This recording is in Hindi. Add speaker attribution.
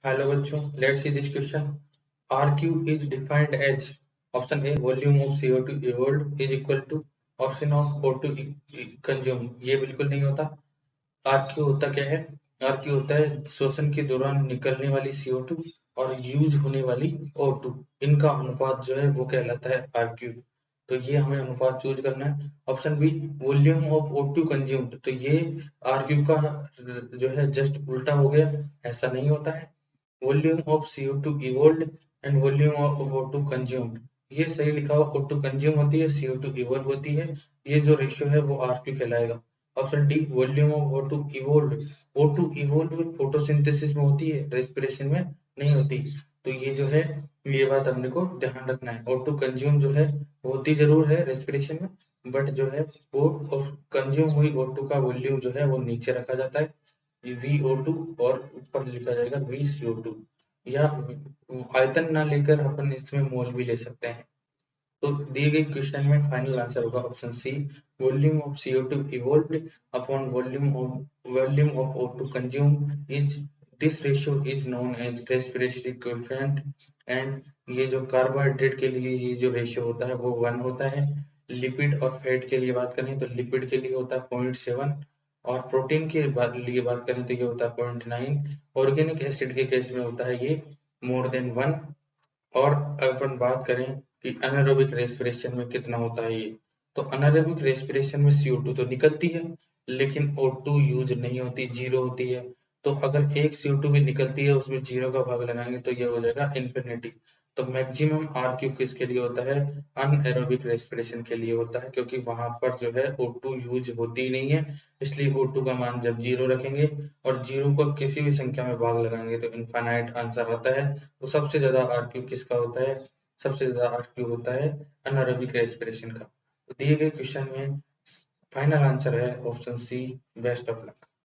Speaker 1: हेलो बच्चों, let's see this question. RQ is defined as option A volume of CO2 evolved is equal to option of O2 consumed. ये बिल्कुल नहीं होता. RQ होता क्या है? RQ होता है श्वसन के दौरान निकलने वाली CO2 और यूज होने वाली O2. इनका अनुपात जो है वो कहलाता है RQ. तो ये हमें अनुपात चूज करना है. Option B volume of O2 consumed, तो ये RQ का जो है जस्ट उल्टा हो गया. ऐसा नहीं होता है. Volume of CO2 evolved and volume of O2 consumed. ये सही लिखा हुआ. O2 कंज्यूम होती है, CO2 evolve होती है. ये जो रेशियो है वो RQ कहलाएगा. Option D volume of O2 evolved. O2 evolved photosynthesis में होती है, रेस्पिरेशन में नहीं होती. तो ये जो है ये बात अपने को ध्यान रखना है. O2 कंज्यूम जो है होती जरूर है रेस्पिरेशन में, बट जो है वो कंज्यूम हुई O2 का वॉल्यूम जो है वो नीचे रखा जाता है, VO2, और ऊपर लिखा जाएगा VCO2. या आयतन ना लेकर अपन इसमें मोल भी ले सकते हैं. तो दिए गए क्वेश्चन में फाइनल आंसर होगा option C volume of CO2 evolved upon volume of O2 consume is this ratio is known as respiratory coefficient. And ये जो कार्बोहाइड्रेट के लिए ये जो रेशियो होता है वो 1 होता है. लिपिड और फैट के लिए बात करें तो लिपिड के लिए होता है 0.7, और प्रोटीन के लिए बात करें तो ये होता है 0.9. ऑर्गेनिक एसिड के केस में होता है ये मोर देन 1. और अपन बात करें कि अनारोबिक रेस्पिरेशन में कितना होता है ये, तो अनारोबिक रेस्पिरेशन में CO2 तो निकलती है लेकिन O2 यूज नहीं होती, जीरो होती है. तो अगर एक CO2 भी निकलती है उसमें जीरो का भाग लगाएंगे तो ये हो जाएगा इन्फिनिटी. तो मैक्सिमम RQ किसके लिए होता है? अनएरोबिक रेस्पिरेशन के लिए होता है, क्योंकि वहां पर जो है O2 यूज होती ही नहीं है. इसलिए O2 का मान जब जीरो रखेंगे और जीरो को किसी भी संख्या में भाग लगाएंगे तो इनफाइनाइट आंसर आता है. तो सबसे ज्यादा RQ किसका होता है? सबसे ज्यादा RQ होता है अनारोबिक रेस्पिरेशन का. तो दिए गए क्वेश्चन में फाइनल आंसर है option C. Best of luck.